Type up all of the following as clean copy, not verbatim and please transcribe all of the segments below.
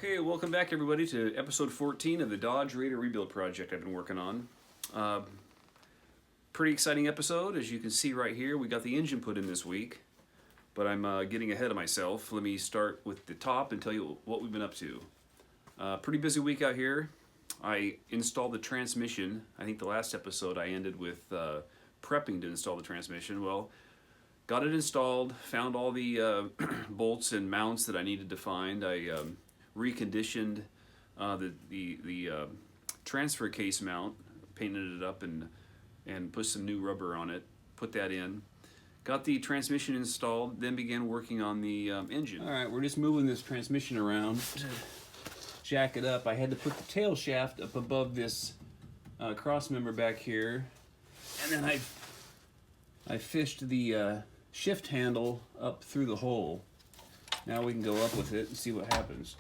Okay, welcome back everybody to episode 14 of the Dodge Raider rebuild project I've been working on. Pretty exciting episode. As you can see right here, we got the engine put in this week, but I'm getting ahead of myself. Let me start with the top and tell you what we've been up to. Pretty busy week out here. I installed the transmission. I think the last episode I ended with prepping to install the transmission. Well, got it installed, found all the bolts and mounts that I needed to find. I reconditioned the transfer case mount, painted it up and put some new rubber on it, put that in. Got the transmission installed, then began working on the engine. All right, we're just moving this transmission around to jack it up. I had to put the tail shaft up above this cross member back here, and then I fished the shift handle up through the hole. Now we can go up with it and see what happens.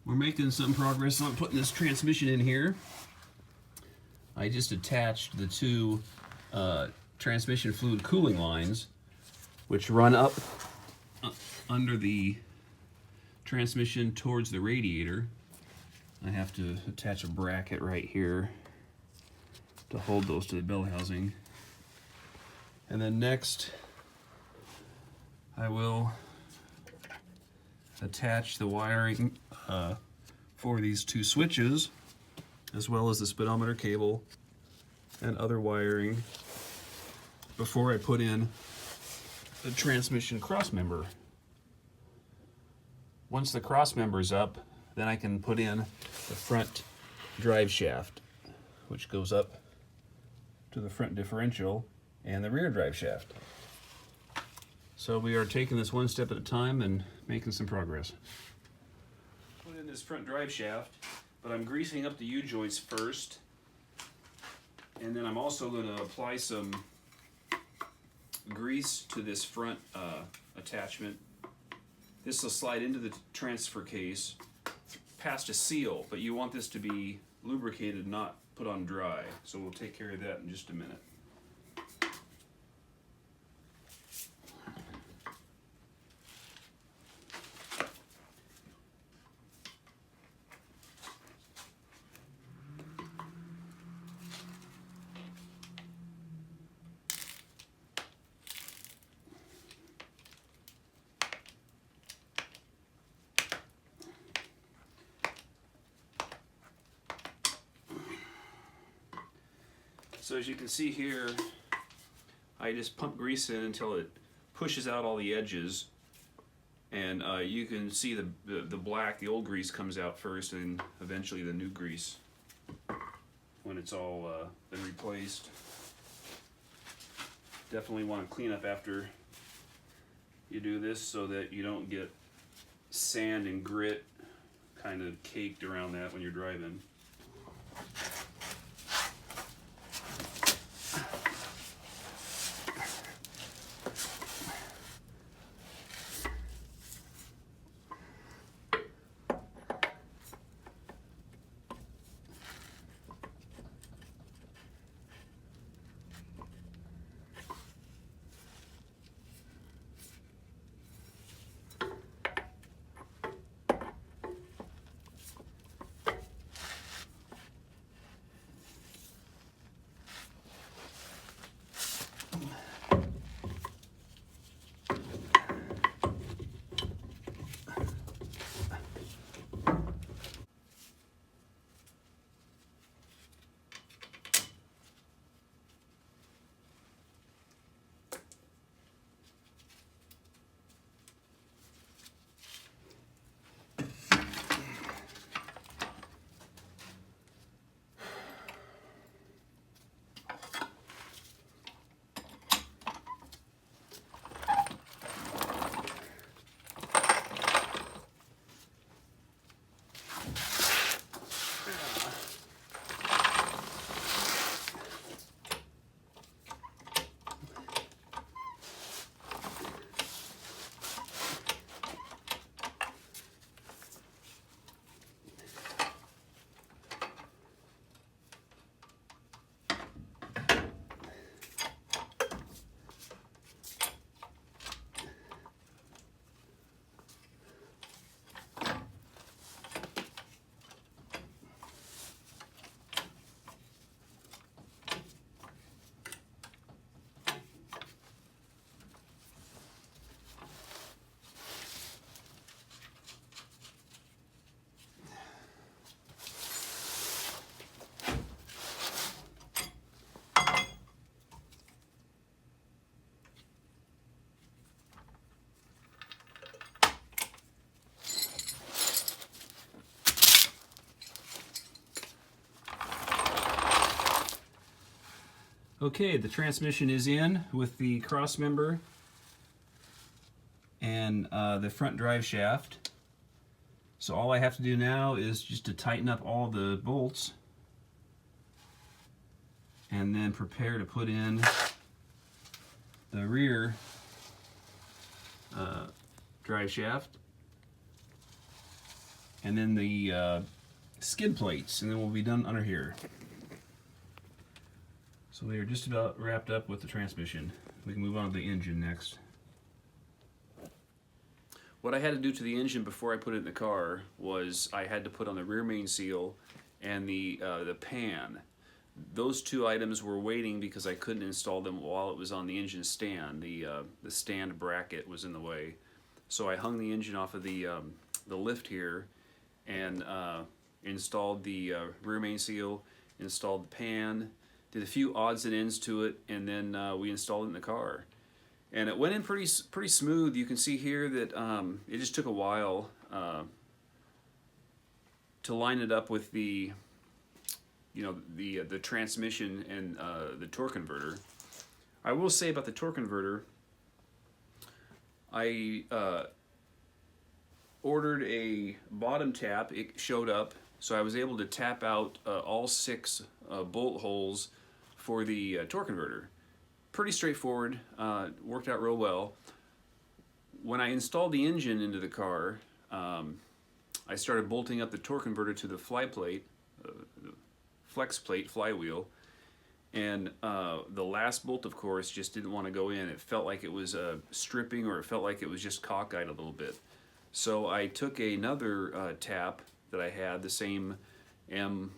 We're making some progress on putting this transmission in here. I just attached the two transmission fluid cooling lines, which run up under the transmission towards the radiator. I have to attach a bracket right here to hold those to the bell housing. And then next, I will attach the wiring for these two switches, as well as the speedometer cable and other wiring, before I put in the transmission cross member. Once the cross member is up, then I can put in the front drive shaft, which goes up to the front differential, and the rear drive shaft. So we are taking this one step at a time and making some progress. Put in this front drive shaft, but I'm greasing up the U-joints first, and then I'm also going to apply some grease to this front attachment. This will slide into the transfer case past a seal, but you want this to be lubricated, not put on dry. So we'll take care of that in just a minute. So as you can see here, I just pump grease in until it pushes out all the edges, and you can see the black, the old grease comes out first, and eventually the new grease when it's all been replaced. Definitely want to clean up after you do this so that you don't get sand and grit kind of caked around that when you're driving. Okay, the transmission is in with the cross member and the front drive shaft. So all I have to do now is just to tighten up all the bolts and then prepare to put in the rear drive shaft and then the skid plates, and then we'll be done under here. So we are just about wrapped up with the transmission. We can move on to the engine next. What I had to do to the engine before I put it in the car was I had to put on the rear main seal and the pan. Those two items were waiting because I couldn't install them while it was on the engine stand. The stand bracket was in the way. So I hung the engine off of the lift here and installed the rear main seal, installed the pan, did a few odds and ends to it, and then we installed it in the car. And it went in pretty smooth. You can see here that it just took a while to line it up with the the transmission and the torque converter. I will say about the torque converter, I ordered a bottom tap. It showed up, so I was able to tap out all 6 bolt holes for the torque converter. Pretty straightforward, worked out real well. When I installed the engine into the car, I started bolting up the torque converter to the fly plate, the flex plate flywheel, and the last bolt, of course, just didn't want to go in. It felt like it was stripping, or it felt like it was just cockeyed a little bit. So I took another tap that I had, the same M10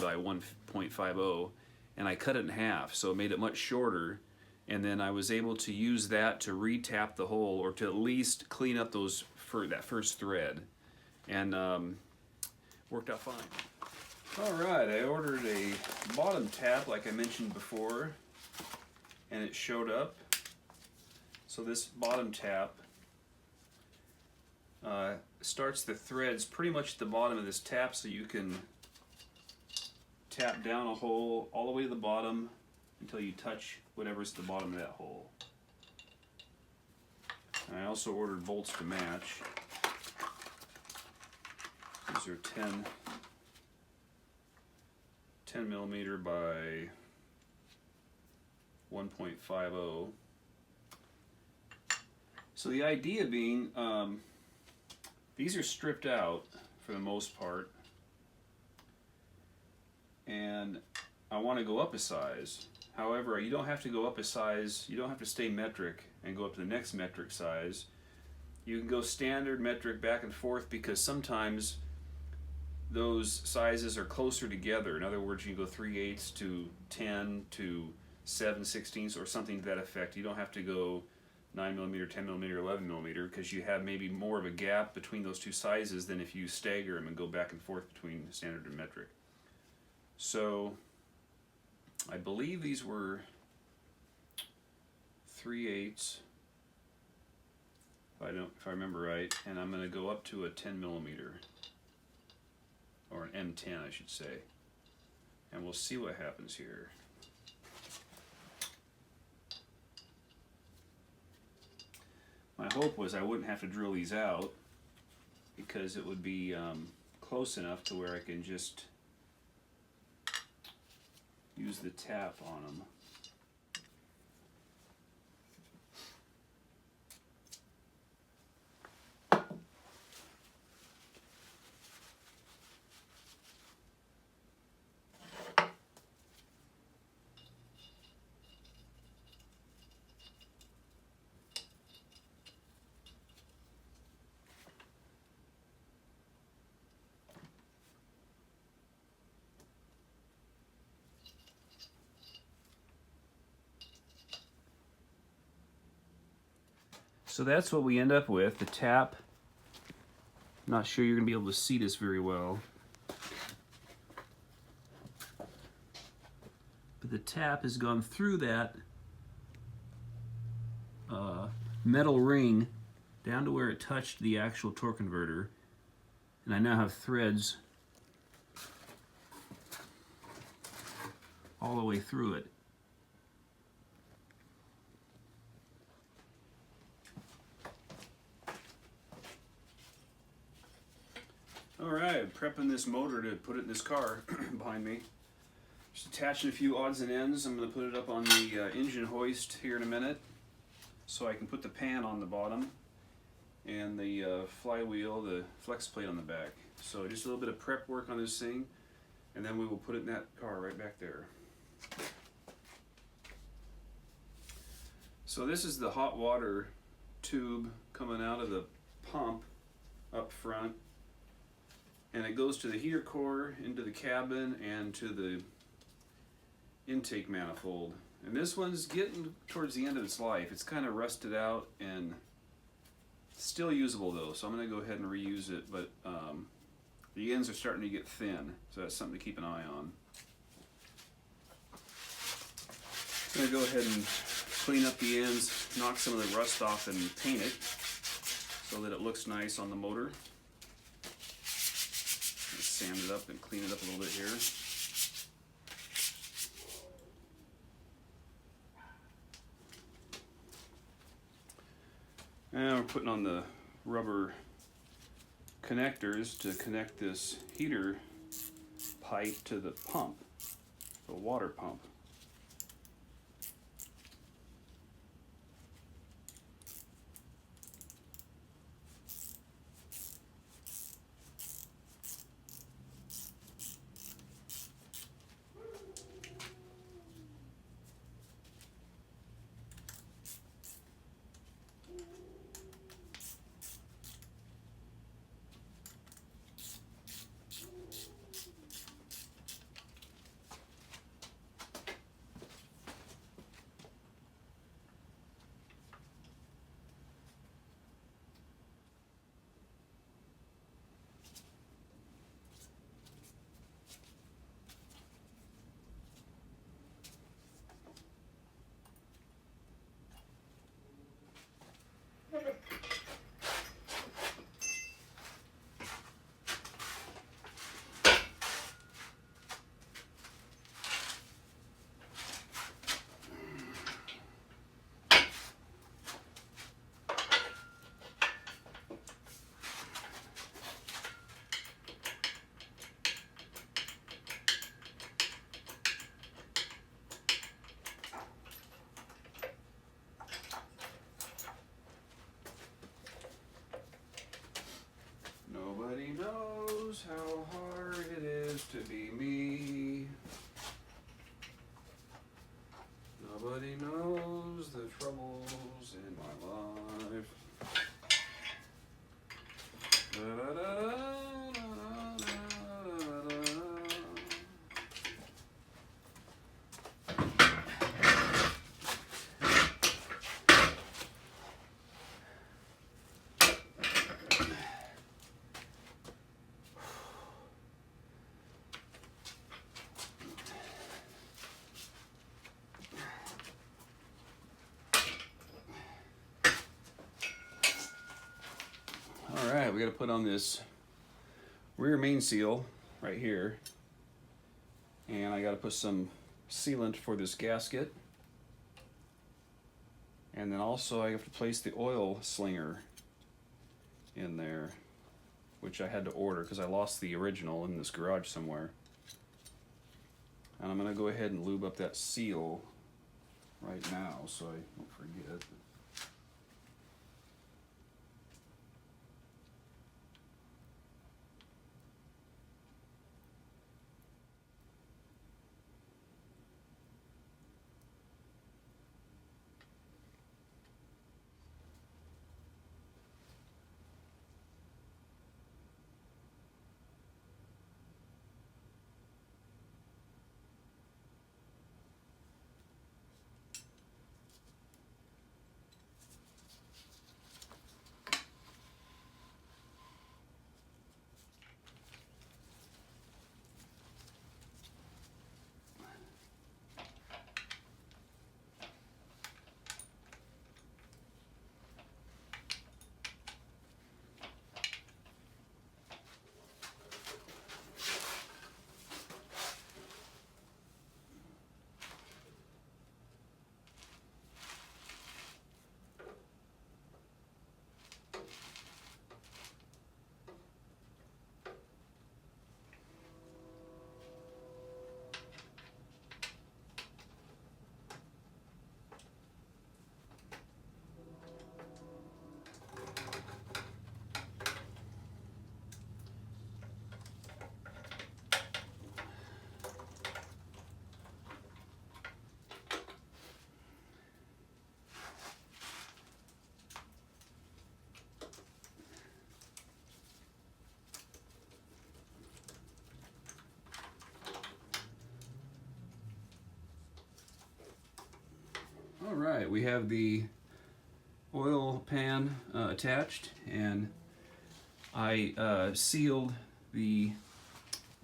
by 1.50, and I cut it in half, so it made it much shorter, and then I was able to use that to re-tap the hole, or to at least clean up that first thread, and worked out fine. Alright, I ordered a bottom tap like I mentioned before, and it showed up. So this bottom tap starts the threads pretty much at the bottom of this tap, so you can tap down a hole all the way to the bottom until you touch whatever's at the bottom of that hole. And I also ordered bolts to match. These are 10 millimeter by 1.50. So the idea being, these are stripped out for the most part, and I want to go up a size. However, you don't have to go up a size. You don't have to stay metric and go up to the next metric size. You can go standard, metric, back and forth, because sometimes those sizes are closer together. In other words, you can go 3/8 to 10 to 7/16 or something to that effect. You don't have to go 9 millimeter, 10 millimeter, 11 millimeter, because you have maybe more of a gap between those two sizes than if you stagger them and go back and forth between standard and metric. So I believe these were 3/8, if I remember right, and I'm going to go up to a 10 millimeter, or an M10 I should say, and we'll see what happens here. My hope was I wouldn't have to drill these out, because it would be close enough to where I can just use the tap on them. So that's what we end up with, the tap. I'm not sure you're going to be able to see this very well, but the tap has gone through that metal ring down to where it touched the actual torque converter, and I now have threads all the way through it. Alright, prepping this motor to put it in this car behind me. Just attaching a few odds and ends. I'm going to put it up on the engine hoist here in a minute so I can put the pan on the bottom and the flywheel, the flex plate on the back. So just a little bit of prep work on this thing, and then we will put it in that car right back there. So this is the hot water tube coming out of the pump up front, and it goes to the heater core, into the cabin, and to the intake manifold. And this one's getting towards the end of its life. It's kind of rusted out and still usable though, so I'm going to go ahead and reuse it, but the ends are starting to get thin, so that's something to keep an eye on. I'm going to go ahead and clean up the ends, knock some of the rust off, and paint it so that it looks nice on the motor. Sand it up and clean it up a little bit here. And we're putting on the rubber connectors to connect this heater pipe to the pump, the water pump. Nobody knows how hard it is to be me. Nobody knows the troubles in my life. Alright, we got to put on this rear main seal right here, and I got to put some sealant for this gasket, and then also I have to place the oil slinger in there, which I had to order because I lost the original in this garage somewhere. And I'm going to go ahead and lube up that seal right now so I don't forget. right, we have the oil pan attached, and I sealed the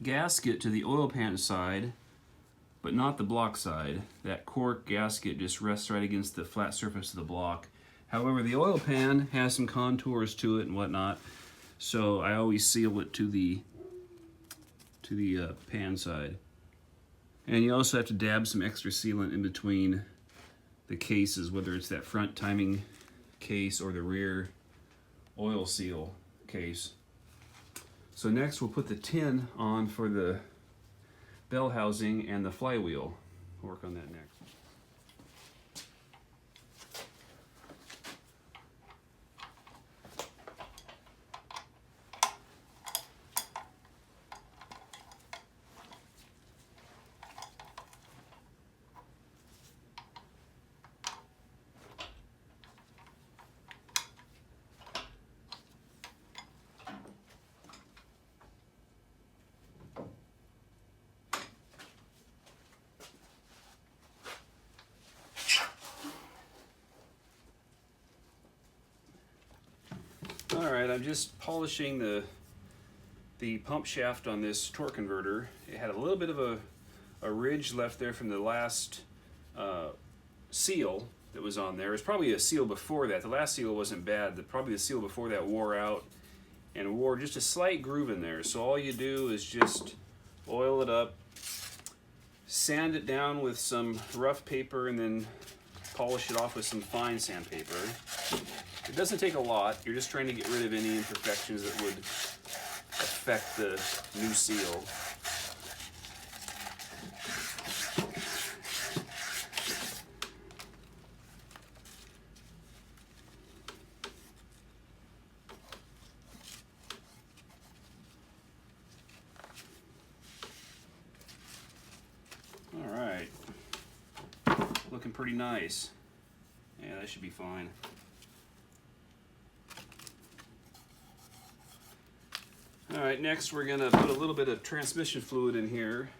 gasket to the oil pan side, but not the block side. That cork gasket just rests right against the flat surface of the block. However, the oil pan has some contours to it and whatnot, so I always seal it to the pan side. And you also have to dab some extra sealant in between the cases, whether it's that front timing case or the rear oil seal case. So next we'll put the tin on for the bell housing and the flywheel. We'll work on that next. Alright, I'm just polishing the pump shaft on this torque converter. It had a little bit of a ridge left there from the last seal that was on there. It was probably a seal before that. The last seal wasn't bad. Probably the seal before that wore out and wore just a slight groove in there. So all you do is just oil it up, sand it down with some rough paper, and then polish it off with some fine sandpaper. It doesn't take a lot. You're just trying to get rid of any imperfections that would affect the new seal. All right, looking pretty nice. Yeah, that should be fine. Alright, next we're going to put a little bit of transmission fluid in here.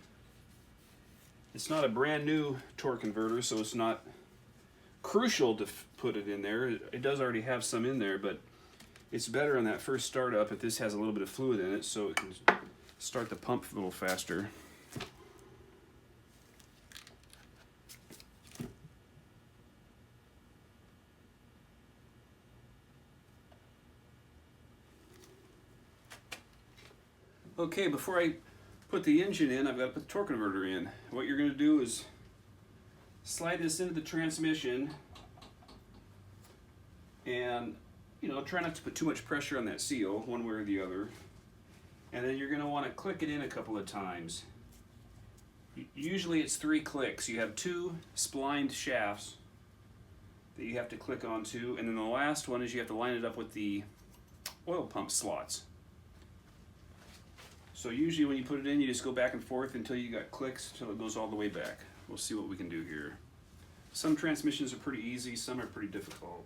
It's not a brand new torque converter, so it's not crucial to put it in there. It does already have some in there, but it's better on that first startup if this has a little bit of fluid in it, so it can start the pump a little faster. Okay, before I put the engine in, I've got to put the torque converter in. What you're going to do is slide this into the transmission and, try not to put too much pressure on that seal, one way or the other. And then you're going to want to click it in a couple of times. Usually it's 3 clicks. You have 2 splined shafts that you have to click onto, and then the last one is you have to line it up with the oil pump slots. So usually when you put it in, you just go back and forth until you got clicks, until it goes all the way back. We'll see what we can do here. Some transmissions are pretty easy, some are pretty difficult.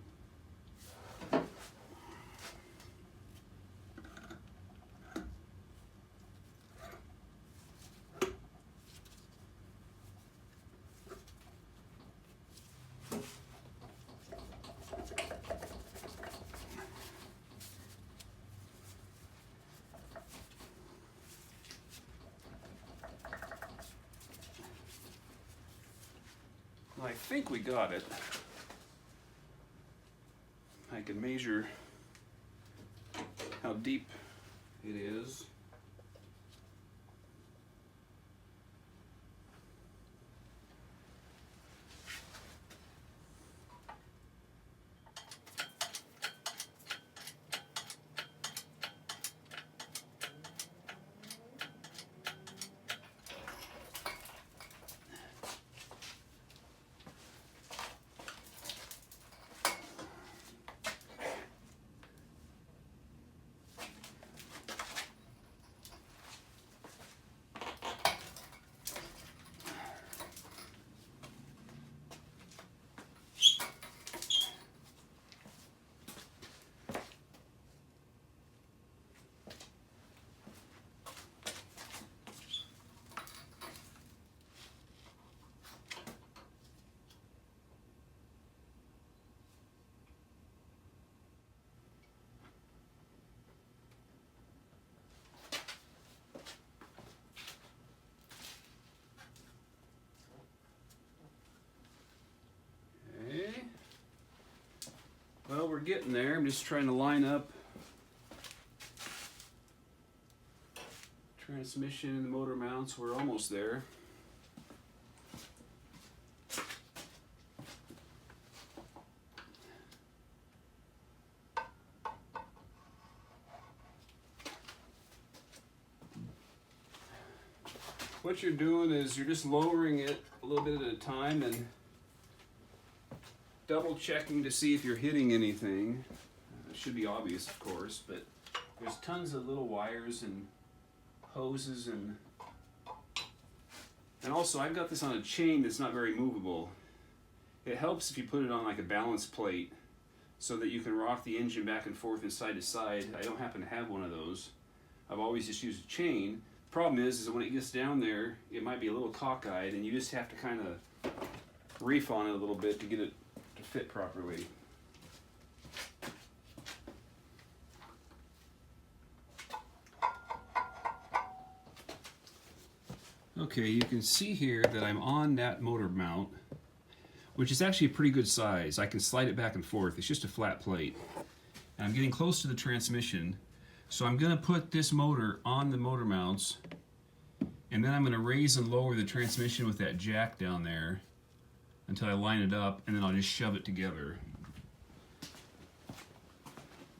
I think we got it. I can measure how deep it is. getting there. I'm just trying to line up transmission and the motor mounts. We're almost there. What you're doing is you're just lowering it a little bit at a time and double checking to see if you're hitting anything. It should be obvious, of course, but there's tons of little wires and hoses and also I've got this on a chain that's not very movable. It helps if you put it on like a balance plate so that you can rock the engine back and forth and side to side. I don't happen to have one of those. I've always just used a chain. Problem is that when it gets down there, it might be a little cockeyed, and you just have to kind of reef on it a little bit to get it to fit properly. Okay, you can see here that I'm on that motor mount, which is actually a pretty good size. I can slide it back and forth. It's just a flat plate. And I'm getting close to the transmission. So I'm going to put this motor on the motor mounts, and then I'm going to raise and lower the transmission with that jack down there until I line it up, and then I'll just shove it together.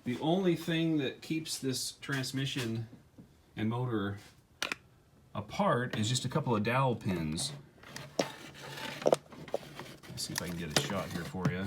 The only thing that keeps this transmission and motor apart is just a couple of dowel pins. Let's see if I can get a shot here for you.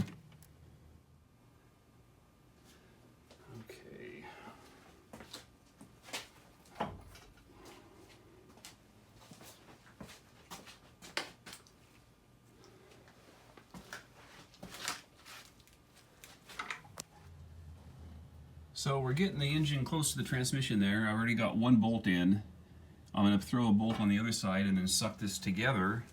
So we're getting the engine close to the transmission there. I already got one bolt in. I'm going to throw a bolt on the other side and then suck this together,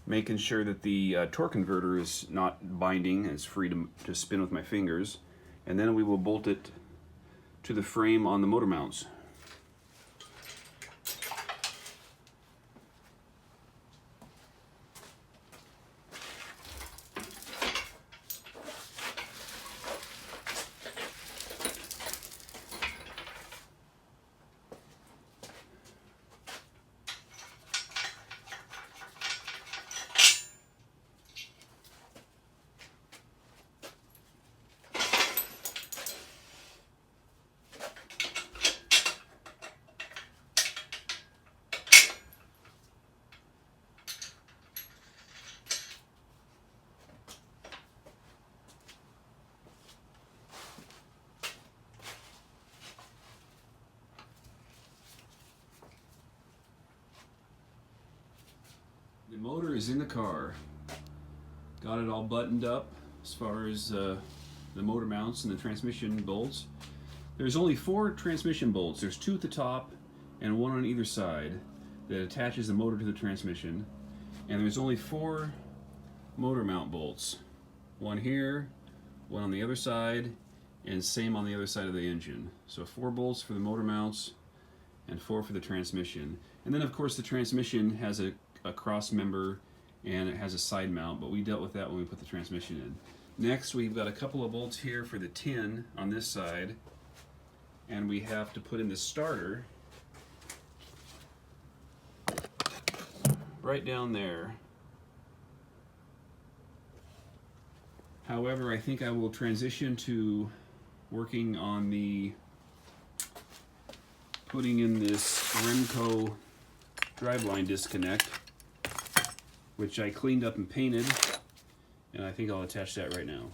making sure that the torque converter is not binding and it's free to spin with my fingers. And then we will bolt it to the frame on the motor mounts. The motor is in the car. Got it all buttoned up as far as the motor mounts and the transmission bolts. There's only 4 transmission bolts. There's 2 at the top and 1 on either side that attaches the motor to the transmission. And there's only 4 motor mount bolts. 1 here, 1 on the other side, and same on the other side of the engine. So 4 bolts for the motor mounts and 4 for the transmission. And then of course the transmission has a cross member and it has a side mount, but we dealt with that when we put the transmission in. Next we've got a couple of bolts here for the tin on this side, and we have to put in the starter right down there. However, I think I will transition to working on the putting in this Remco driveline disconnect, which I cleaned up and painted, and I think I'll attach that right now.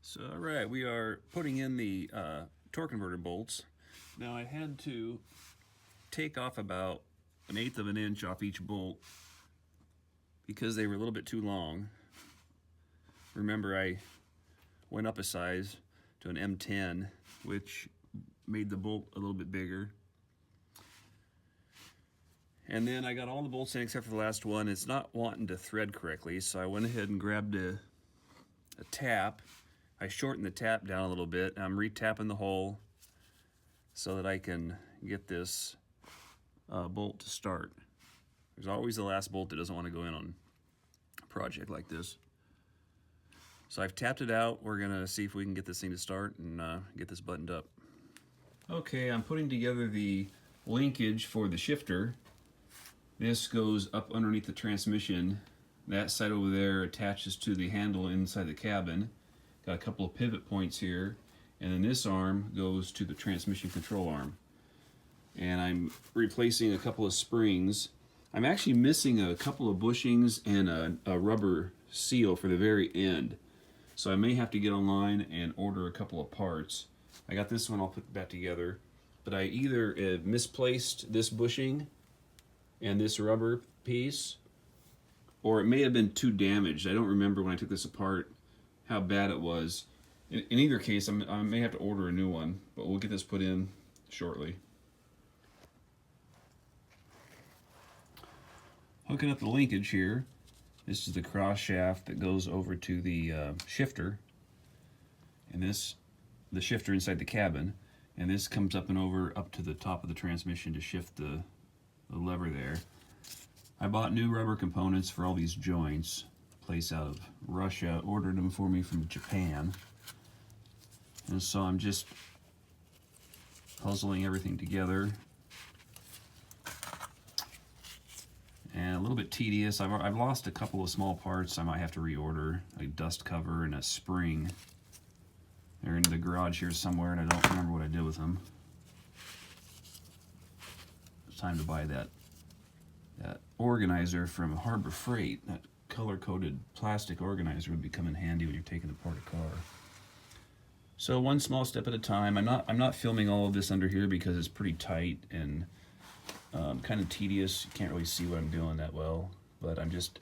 So, all right, we are putting in the torque converter bolts. Now I had to take off about 1/8 of an inch off each bolt because they were a little bit too long. Remember, I went up a size to an M10, which made the bolt a little bit bigger. And then I got all the bolts in except for the last one. It's not wanting to thread correctly, so I went ahead and grabbed a tap. I shortened the tap down a little bit. I'm re-tapping the hole so that I can get this bolt to start. There's always the last bolt that doesn't want to go in on a project like this. So I've tapped it out. We're gonna see if we can get this thing to start and get this buttoned up. Okay, I'm putting together the linkage for the shifter. This goes up underneath the transmission. That side over there attaches to the handle inside the cabin. Got a couple of pivot points here. And then this arm goes to the transmission control arm. And I'm replacing a couple of springs. I'm actually missing a couple of bushings and a rubber seal for the very end. So I may have to get online and order a couple of parts. I got this one, I'll put that together. But I either misplaced this bushing and this rubber piece, or it may have been too damaged. I don't remember when I took this apart how bad it was. In either case, I may have to order a new one, but we'll get this put in shortly. Hooking up the linkage here. This is the cross shaft that goes over to the shifter, and this the shifter inside the cabin, and this comes up and over up to the top of the transmission to shift the lever there. I bought new rubber components for all these joints. Place out of Russia ordered them for me from Japan, and so I'm just puzzling everything together. And a little bit tedious. I've lost a couple of small parts I might have to reorder, like dust cover and a spring. They're in the garage here somewhere, and I don't remember what I did with them. It's time to buy that organizer from Harbor Freight. That color-coded plastic organizer would come in handy when you're taking apart a car. So one small step at a time. I'm not filming all of this under here because it's pretty tight and kind of tedious. You can't really see what I'm doing that well, but I'm just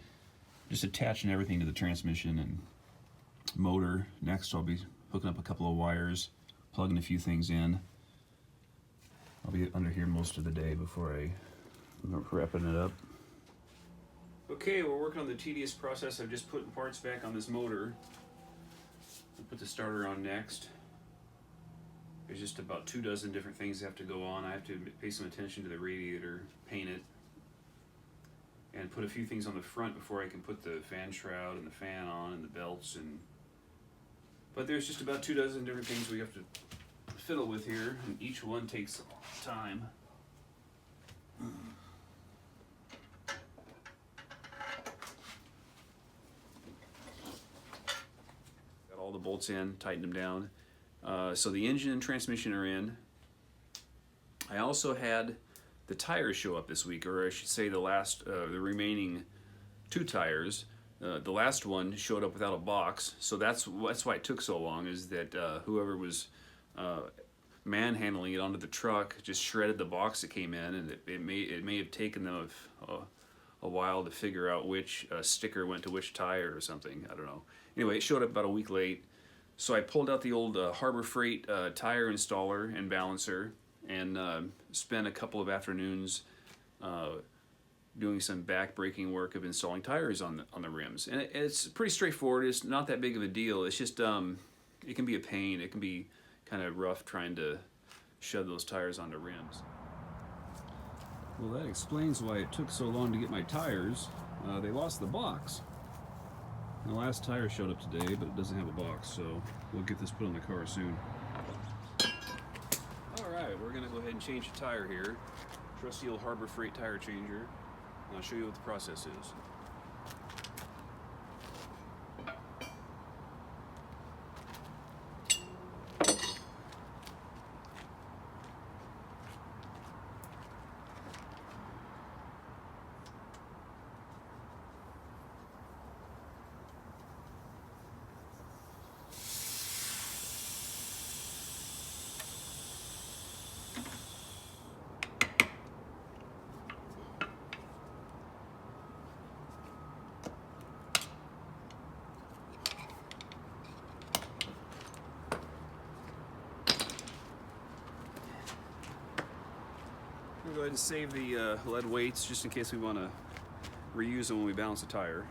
attaching everything to the transmission and motor. Next I'll be hooking up a couple of wires, plugging a few things in. I'll be under here most of the day before I'm wrapping it up. Okay, we're working on the tedious process of just putting parts back on this motor. I'll put the starter on next. There's just about 24 different things that have to go on. I have to pay some attention to the radiator, paint it, and put a few things on the front before I can put the fan shroud and the fan on and the belts. But there's just about 24 different things we have to fiddle with here, and each one takes time. Got all the bolts in, tightened them down. So the engine and transmission are in. I also had the tires show up this week, or I should say the remaining 2 tires. The last one showed up without a box, so that's why it took so long, is that whoever was manhandling it onto the truck just shredded the box that came in, and it may have taken them a while to figure out which sticker went to which tire or something. I don't know. Anyway, it showed up about a week late. So I pulled out the old Harbor Freight tire installer and balancer and spent a couple of afternoons doing some back-breaking work of installing tires on the rims. And it's pretty straightforward. It's not that big of a deal. It's just it can be a pain. It can be kind of rough trying to shove those tires onto rims. Well, that explains why it took so long to get my tires. They lost the box. The last tire showed up today, but it doesn't have a box, so we'll get this put on the car soon. Alright, we're going to go ahead and change the tire here. Trusty old Harbor Freight tire changer. And I'll show you what the process is. and save the lead weights just in case we want to reuse them when we balance the tire.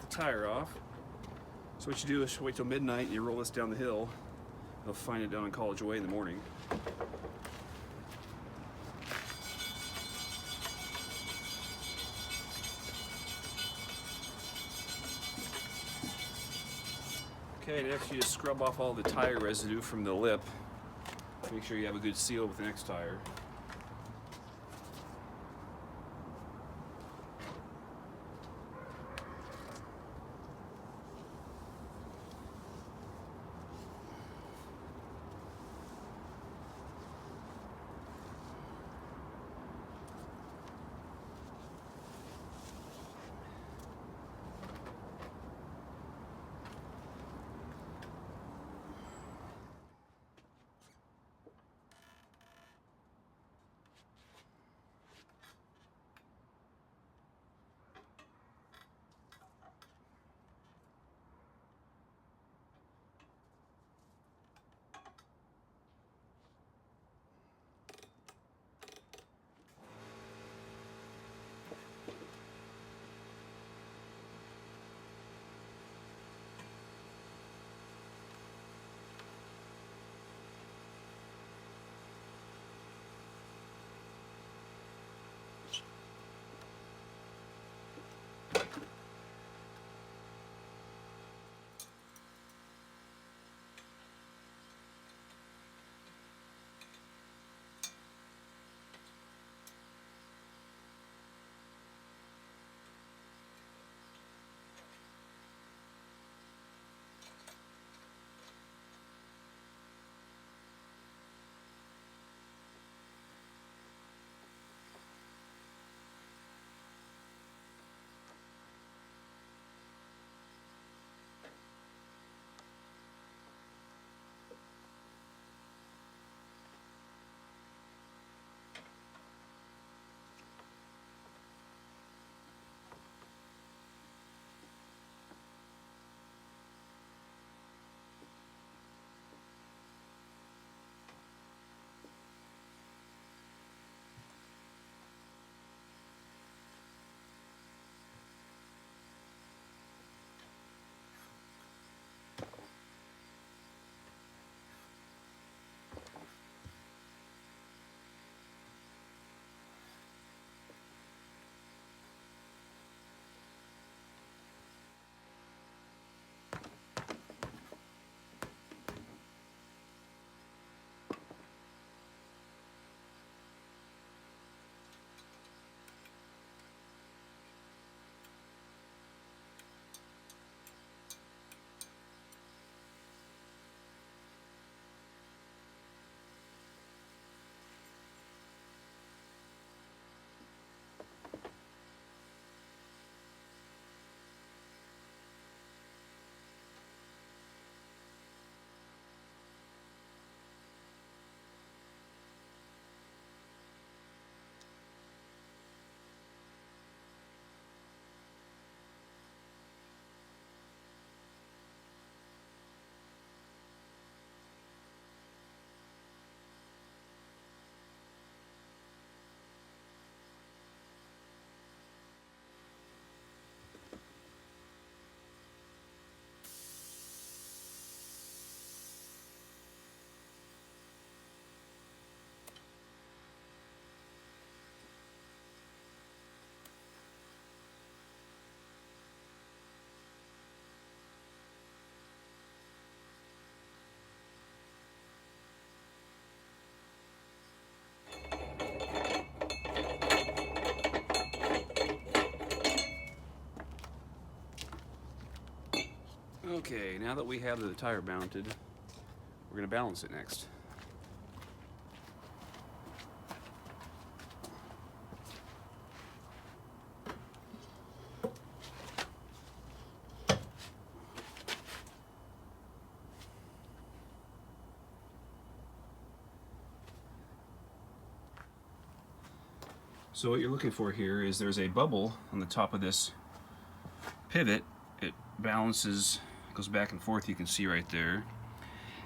Tire off. So what you do is wait till midnight and you roll this down the hill. You'll find it down on College Way in the morning. Okay, next you just scrub off all the tire residue from the lip. Make sure you have a good seal with the next tire. Okay, now that we have the tire mounted, we're going to balance it next. So what you're looking for here is there's a bubble on the top of this pivot. It balances, goes back and forth, you can see right there.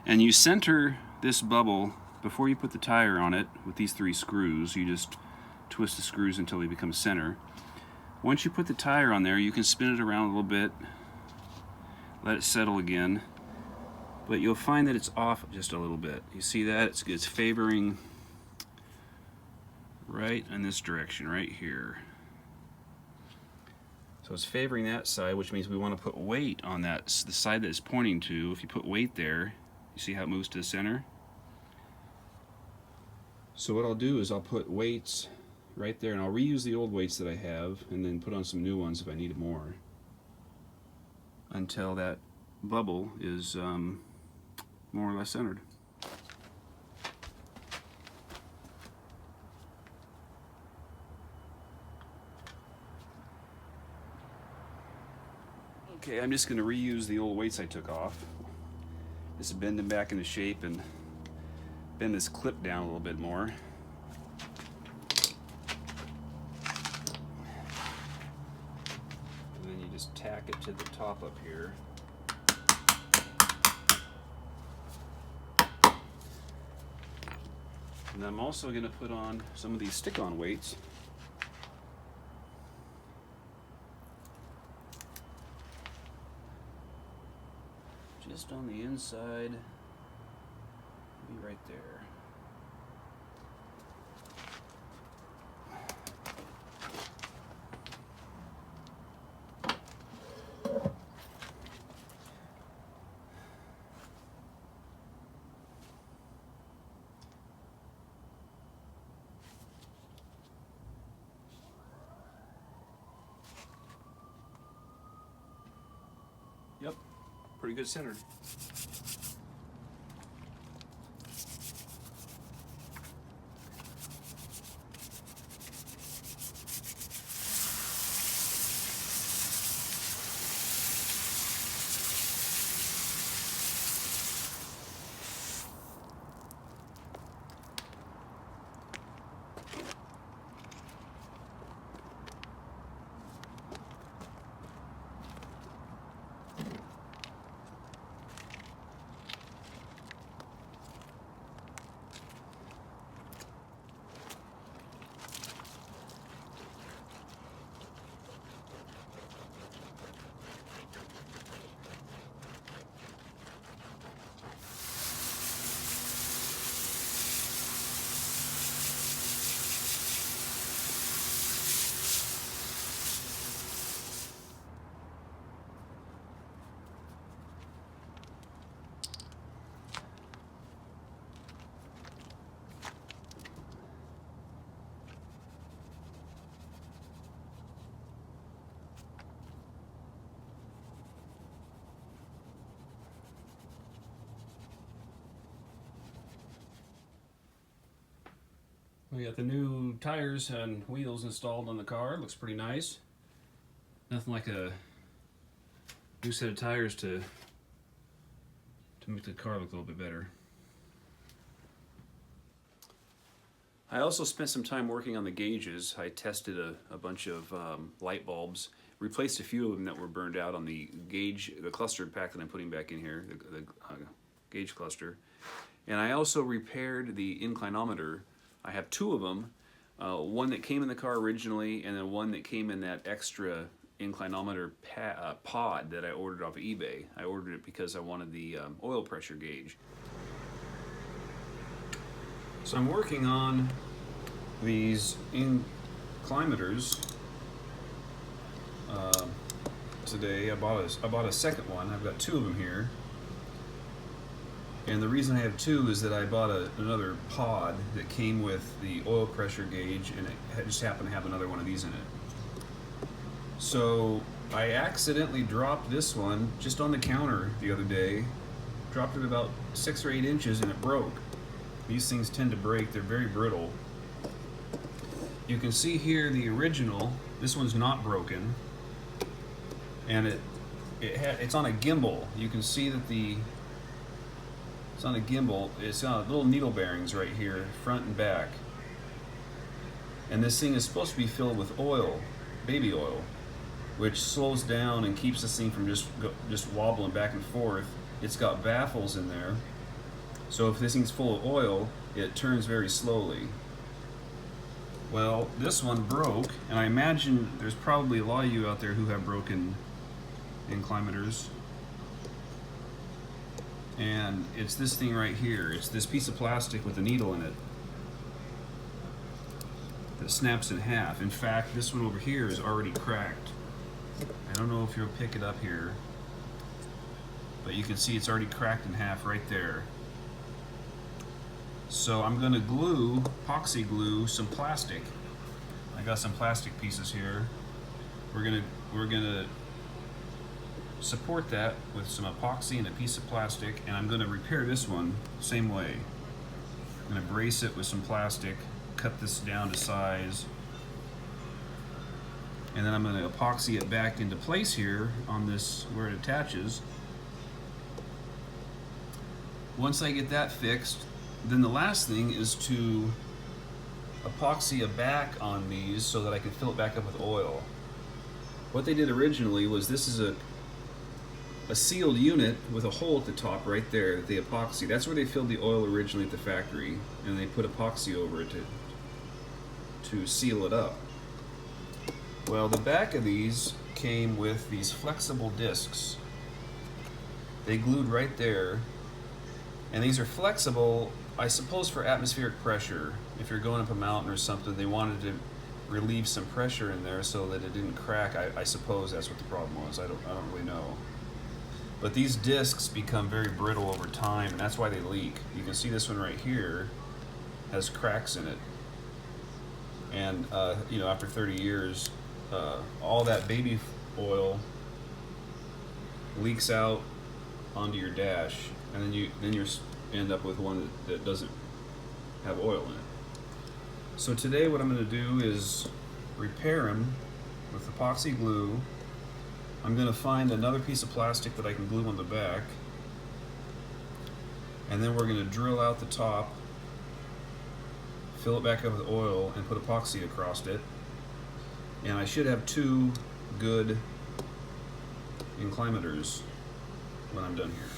And you center this bubble before you put the tire on it with these 3 screws. You just twist the screws until they become center. Once you put the tire on there, you can spin it around a little bit, let it settle again, but you'll find that it's off just a little bit. You see that? It's favoring right in this direction, right here. So it's favoring that side, which means we want to put weight on that, the side that it's pointing to. If you put weight there, you see how it moves to the center? So what I'll do is I'll put weights right there, and I'll reuse the old weights that I have and then put on some new ones if I need more, until that bubble is more or less centered. Okay, I'm just going to reuse the old weights I took off. Just bend them back into shape and bend this clip down a little bit more. And then you just tack it to the top up here. And I'm also going to put on some of these stick-on weights. Just on the inside, maybe right there. Yep, pretty good centered. We got the new tires and wheels installed on the car. Looks pretty nice. Nothing like a new set of tires to make the car look a little bit better. I also spent some time working on the gauges. I tested a bunch of light bulbs, replaced a few of them that were burned out on the gauge, the cluster pack that I'm putting back in here, the gauge cluster. And I also repaired the inclinometer. I have 2 of them, one that came in the car originally, and then one that came in that extra inclinometer pod that I ordered off of eBay. I ordered it because I wanted the oil pressure gauge. So I'm working on these inclinometers today. I bought a second one. I've got 2 of them here. And the reason I have 2 is that I bought another pod that came with the oil pressure gauge, and it just happened to have another one of these in it. So I accidentally dropped this one just on the counter the other day. Dropped it about 6 or 8 inches and it broke. These things tend to break, they're very brittle. You can see here the original, this one's not broken. And it's on a gimbal. You can see that it's on a gimbal. It's got little needle bearings right here, front and back. And this thing is supposed to be filled with oil, baby oil, which slows down and keeps this thing from just wobbling back and forth. It's got baffles in there, so if this thing's full of oil, it turns very slowly. Well, this one broke, and I imagine there's probably a lot of you out there who have broken inclimators. And it's this thing right here. It's this piece of plastic with a needle in it that snaps in half. In fact, this one over here is already cracked. I don't know if you'll pick it up here, but you can see it's already cracked in half right there. So I'm going to glue, epoxy glue, some plastic. I got some plastic pieces here. We're gonna support that with some epoxy and a piece of plastic, and I'm going to repair this one same way. I'm going to brace it with some plastic, cut this down to size, and then I'm going to epoxy it back into place here on this where it attaches. Once I get that fixed, then the last thing is to epoxy a back on these so that I can fill it back up with oil. What they did originally was, this is a sealed unit with a hole at the top right there that they epoxy. That's where they filled the oil originally at the factory, and they put epoxy over it to seal it up. Well, the back of these came with these flexible discs. They glued right there, and these are flexible, I suppose, for atmospheric pressure. If you're going up a mountain or something, they wanted to relieve some pressure in there so that it didn't crack. I suppose that's what the problem was. I don't really know. But these discs become very brittle over time, and that's why they leak. You can see this one right here has cracks in it. And you know, after 30 years, all that baby oil leaks out onto your dash, and then you end up with one that doesn't have oil in it. So today what I'm going to do is repair them with epoxy glue. I'm going to find another piece of plastic that I can glue on the back, and then we're going to drill out the top, fill it back up with oil, and put epoxy across it. And I should have 2 good inclimators when I'm done here.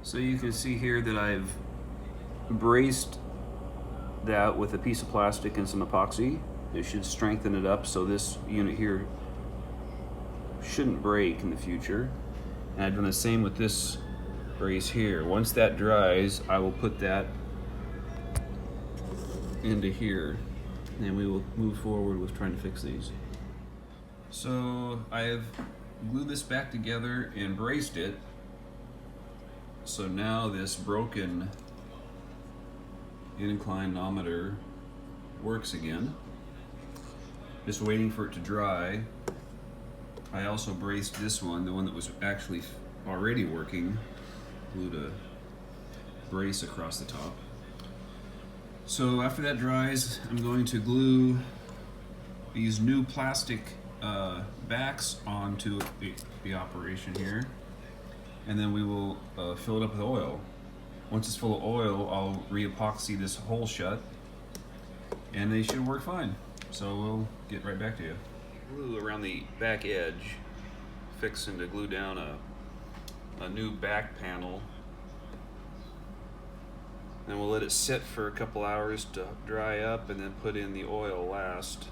So you can see here that I've braced that with a piece of plastic and some epoxy. It should strengthen it up so this unit here shouldn't break in the future. And I've done the same with this brace here. Once that dries, I will put that into here, and we will move forward with trying to fix these. So I have glued this back together and braced it. So now this broken inclinometer works again. Just waiting for it to dry. I also braced this one, the one that was actually already working, glued a brace across the top. So after that dries, I'm going to glue these new plastic backs onto the operation here. And then we will fill it up with oil. Once it's full of oil, I'll re-epoxy this hole shut, and they should work fine. So we'll get right back to you. Glue around the back edge, fixing to glue down a new back panel And we'll let it sit for a couple hours to dry up and then put in the oil last.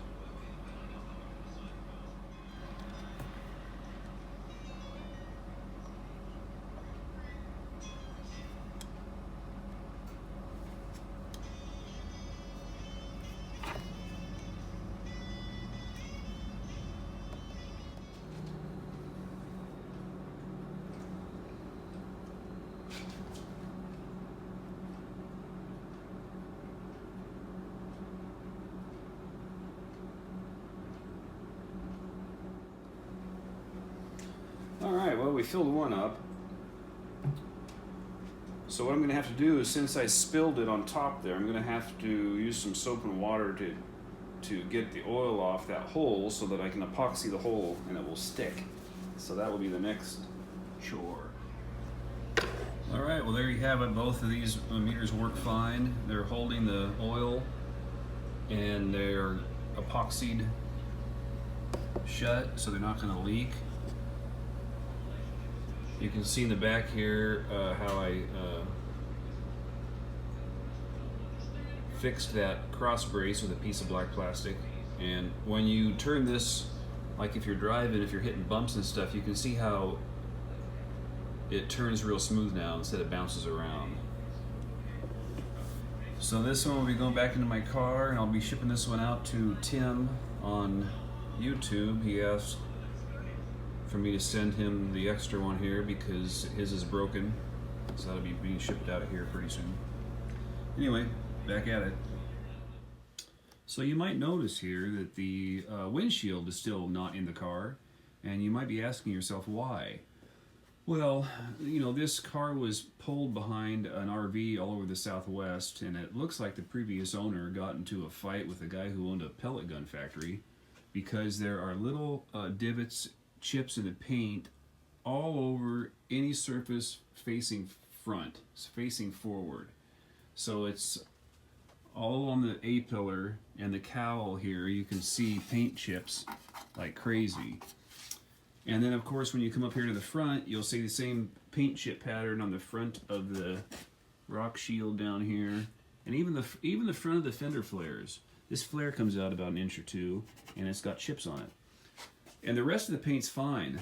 Alright, well, we filled one up. So what I'm going to have to do is, since I spilled it on top there, I'm going to have to use some soap and water to get the oil off that hole so that I can epoxy the hole and it will stick. So that will be the next chore. Alright, well there you have it. Both of these meters work fine. They're holding the oil and they're epoxied shut so they're not going to leak. You can see in the back here how I fixed that cross brace with a piece of black plastic. And when you turn this, like if you're driving, if you're hitting bumps and stuff, you can see how it turns real smooth now instead of bounces around. So this one will be going back into my car, and I'll be shipping this one out to Tim on YouTube. He asked for me to send him the extra one here because his is broken, so that'll be being shipped out of here pretty soon. Anyway, back at it. So you might notice here that the windshield is still not in the car, and you might be asking yourself why. Well, you know, this car was pulled behind an RV all over the Southwest, and it looks like the previous owner got into a fight with a guy who owned a pellet gun factory because there are little divots, chips in the paint all over any surface facing front, facing forward. So it's all on the A-pillar and the cowl here. You can see paint chips like crazy. And then of course when you come up here to the front, you'll see the same paint chip pattern on the front of the rock shield down here, and even the front of the fender flares. This flare comes out about 1 inch or 2, and it's got chips on it. And the rest of the paint's fine.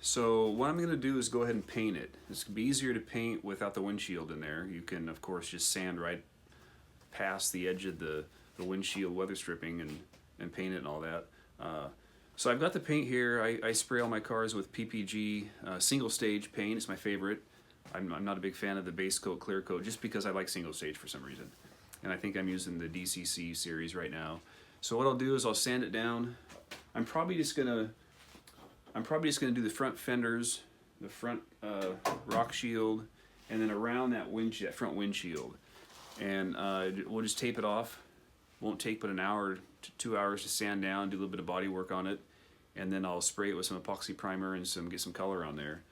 So what I'm going to do is go ahead and paint it. It's going to be easier to paint without the windshield in there. You can, of course, just sand right past the edge of the windshield weather stripping and paint it and all that. So I've got the paint here. I spray all my cars with PPG single stage paint. It's my favorite. I'm not a big fan of the base coat, clear coat, just because I like single stage for some reason. And I think I'm using the DCC series right now. So what I'll do is I'll sand it down. I'm probably just gonna do the front fenders, the front rock shield, and then around that front windshield. And we'll just tape it off. Won't take but an hour to 2 hours to sand down, do a little bit of body work on it, and then I'll spray it with some epoxy primer and get some color on there.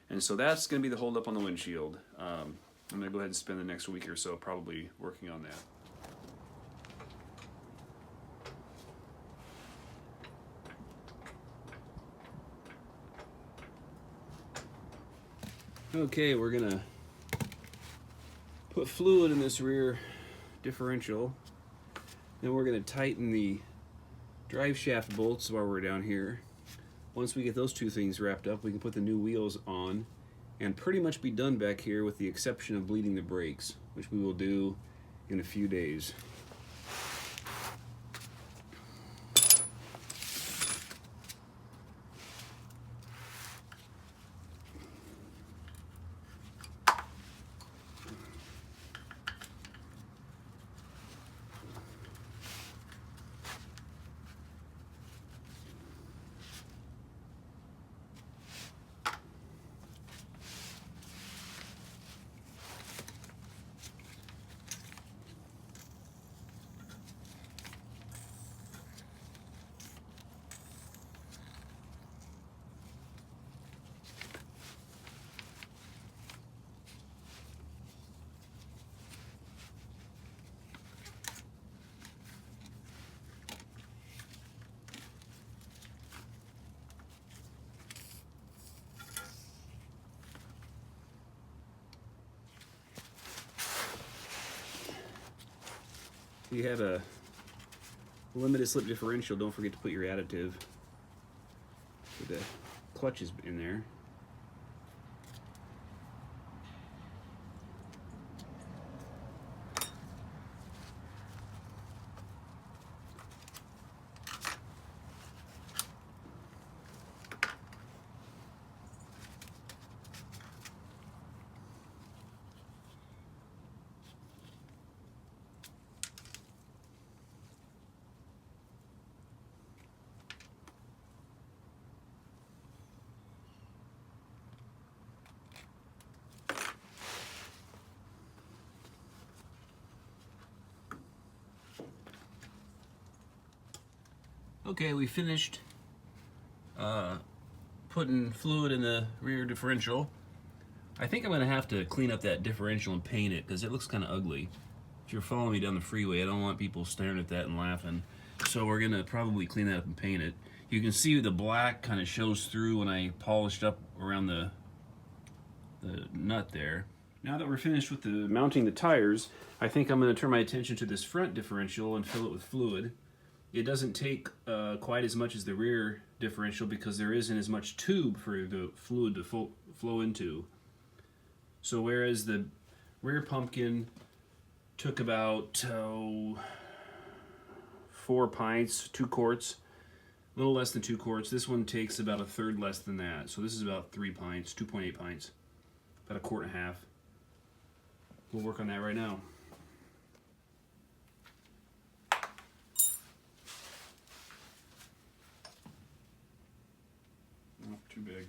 And so that's going to be the hold up on the windshield. I'm going to go ahead and spend the next week or so probably working on that. Okay, we're going to put fluid in this rear differential. Then we're going to tighten the drive shaft bolts while we're down here. Once we get those two things wrapped up, we can put the new wheels on and pretty much be done back here, with the exception of bleeding the brakes, which we will do in a few days. If you have a limited slip differential, don't forget to put your additive with the clutches in there. Okay, we finished putting fluid in the rear differential. I think I'm going to have to clean up that differential and paint it because it looks kind of ugly. If you're following me down the freeway, I don't want people staring at that and laughing. So we're going to probably clean that up and paint it. You can see the black kind of shows through when I polished up around the nut there. Now that we're finished with mounting the tires, I think I'm going to turn my attention to this front differential and fill it with fluid. It doesn't take quite as much as the rear differential because there isn't as much tube for the fluid to flow into. So whereas the rear pumpkin took about 4 pints, 2 quarts, a little less than 2 quarts, this one takes about a third less than that. So this is about 3 pints, 2.8 pints, about 1.5 quarts. We'll work on that right now. Too big.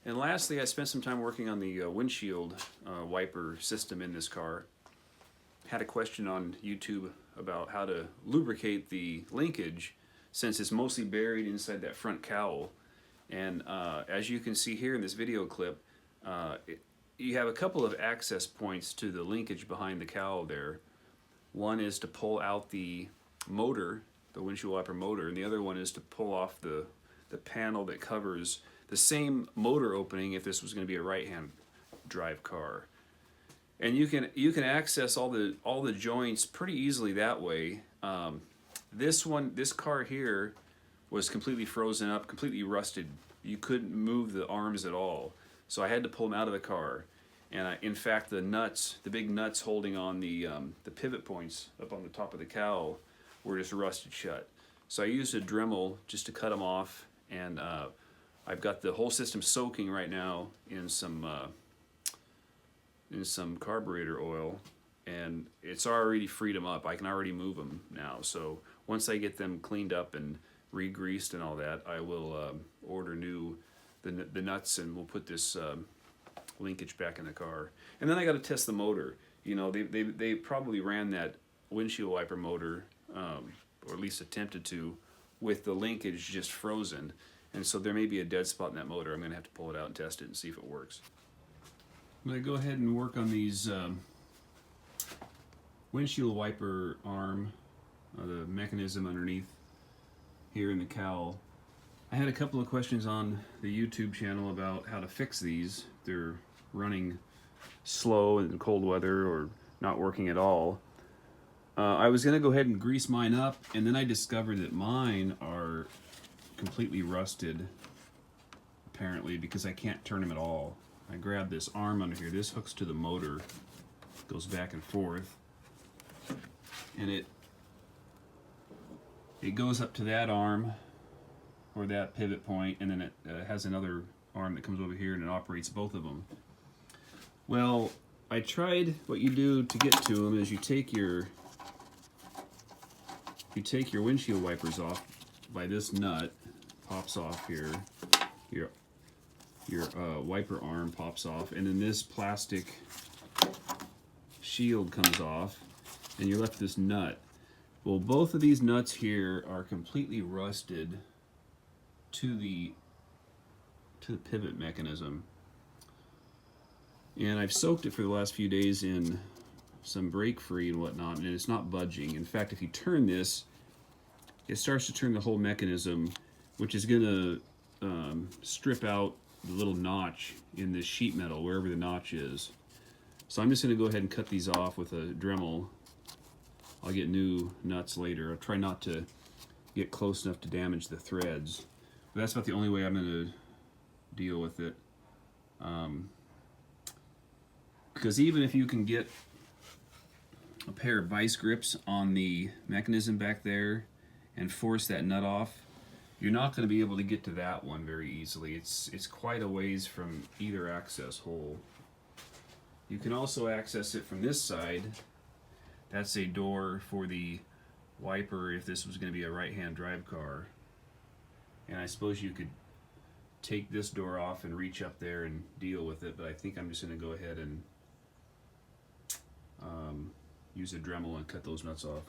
And lastly, I spent some time working on the windshield wiper system in this car. Had a question on YouTube about how to lubricate the linkage since it's mostly buried inside that front cowl. And as you can see here in this video clip, you have a couple of access points to the linkage behind the cowl there. One is to pull out the motor, the windshield wiper motor, and the other one is to pull off the panel that covers the same motor opening if this was going to be a right-hand drive car. And you can access all the joints pretty easily that way. This car here was completely frozen up, completely rusted. You couldn't move the arms at all, so I had to pull them out of the car. And in fact, the big nuts holding on the pivot points up on the top of the cowl were just rusted shut. So I used a Dremel just to cut them off, and I've got the whole system soaking right now in some carburetor oil, and it's already freed them up. I can already move them now. So once I get them cleaned up and re-greased and all that, I will order the nuts, and we'll put this linkage back in the car. And then I got to test the motor. You know, they probably ran that windshield wiper motor, or at least attempted to, with the linkage just frozen. And so there may be a dead spot in that motor. I'm going to have to pull it out and test it and see if it works. I'm going to go ahead and work on these windshield wiper arm, the mechanism underneath here in the cowl. I had a couple of questions on the YouTube channel about how to fix these. They're running slow in cold weather or not working at all. I was going to go ahead and grease mine up, and then I discovered that mine are completely rusted, apparently, because I can't turn them at all. I grabbed this arm under here. This hooks to the motor, goes back and forth, and it goes up to that arm or that pivot point, and then it has another arm that comes over here and it operates both of them. Well, I tried. What you do to get to them is you take your windshield wipers off by this nut, pops off here, your wiper arm pops off, and then this plastic shield comes off, and you're left with this nut. Well, both of these nuts here are completely rusted to the pivot mechanism, and I've soaked it for the last few days in some brake free and whatnot, and it's not budging. In fact, if you turn this, it starts to turn the whole mechanism, which is going to strip out the little notch in this sheet metal, wherever the notch is. So I'm just going to go ahead and cut these off with a Dremel. I'll get new nuts later. I'll try not to get close enough to damage the threads. But that's about the only way I'm going to deal with it. Because even if you can get a pair of vice grips on the mechanism back there and force that nut off, you're not going to be able to get to that one very easily. It's quite a ways from either access hole. You can also access it from this side. That's a door for the wiper if this was going to be a right-hand drive car. And I suppose you could take this door off and reach up there and deal with it, but I think I'm just going to go ahead and use a Dremel and cut those nuts off.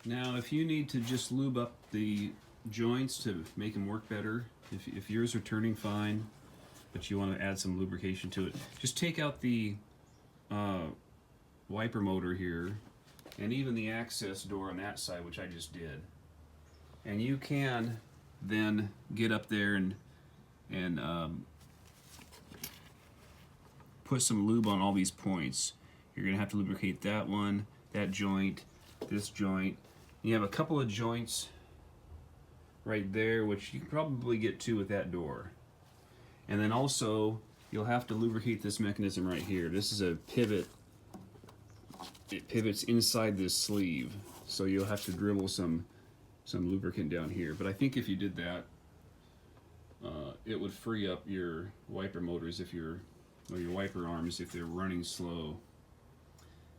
Now, if you need to just lube up the joints to make them work better, if yours are turning fine, but you want to add some lubrication to it, just take out the wiper motor here, and even the access door on that side, which I just did. And you can then get up there and put some lube on all these points. You're going to have to lubricate that one, that joint, this joint. You have a couple of joints right there, which you can probably get to with that door. And then also, you'll have to lubricate this mechanism right here. This is a pivot. It pivots inside this sleeve, so you'll have to dribble some lubricant down here. But I think if you did that, it would free up your wiper motors or your wiper arms if they're running slow.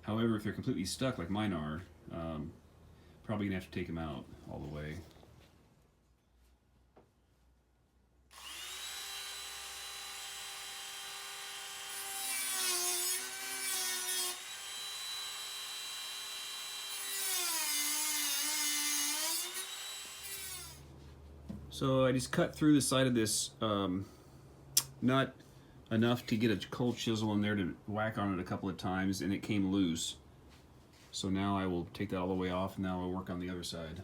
However, if they're completely stuck like mine are, probably gonna have to take them out all the way. So I just cut through the side of this nut enough to get a cold chisel in there to whack on it a couple of times, and it came loose. So now I will take that all the way off, and now I'll work on the other side.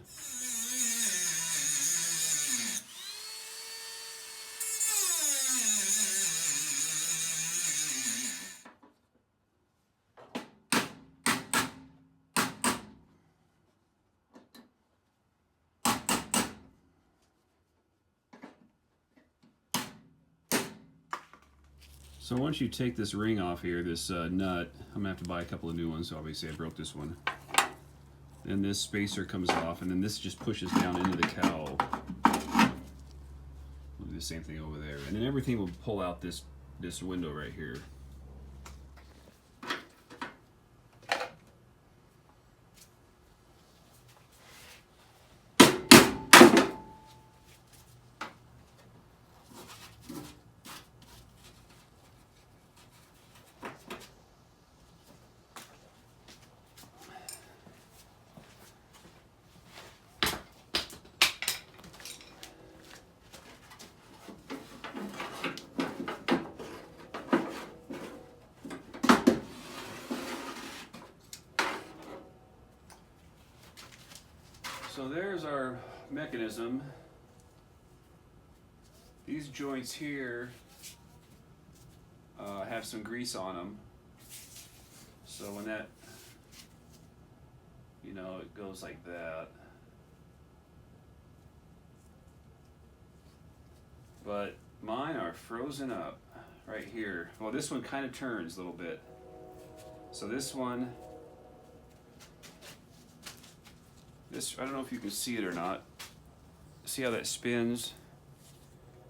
So once you take this ring off here, this nut, I'm gonna have to buy a couple of new ones. So obviously I broke this one. Then this spacer comes off, and then this just pushes down into the cowl. We'll do the same thing over there, and then everything will pull out this window right here. So there's our mechanism. These joints here have some grease on them. So when that, it goes like that. But mine are frozen up right here. Well, this one kind of turns a little bit. So this one, I don't know if you can see it or not. See how that spins?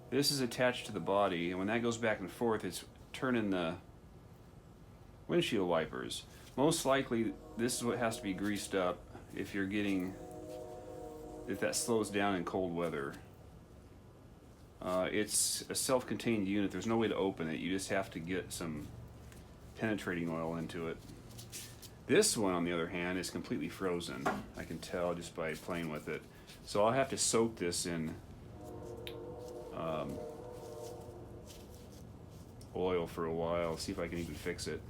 This is attached to the body, and when that goes back and forth, it's turning the windshield wipers. Most likely, this is what has to be greased up if that slows down in cold weather. It's a self-contained unit. There's no way to open it. You just have to get some penetrating oil into it. This one, on the other hand, is completely frozen. I can tell just by playing with it. So I'll have to soak this in oil for a while, see if I can even fix it.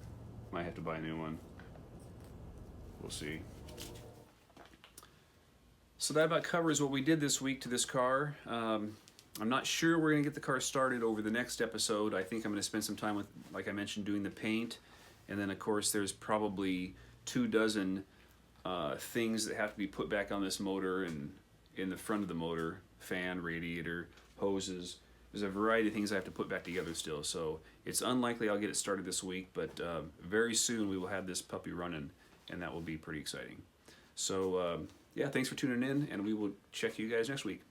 Might have to buy a new one. We'll see. So that about covers what we did this week to this car. I'm not sure we're going to get the car started over the next episode. I think I'm going to spend some time with, like I mentioned, doing the paint. And then, of course, there's probably 24 things that have to be put back on this motor and in the front of the motor, fan, radiator, hoses. There's a variety of things I have to put back together still. So it's unlikely I'll get it started this week, but very soon we will have this puppy running, and that will be pretty exciting. So, yeah, thanks for tuning in, and we will check you guys next week.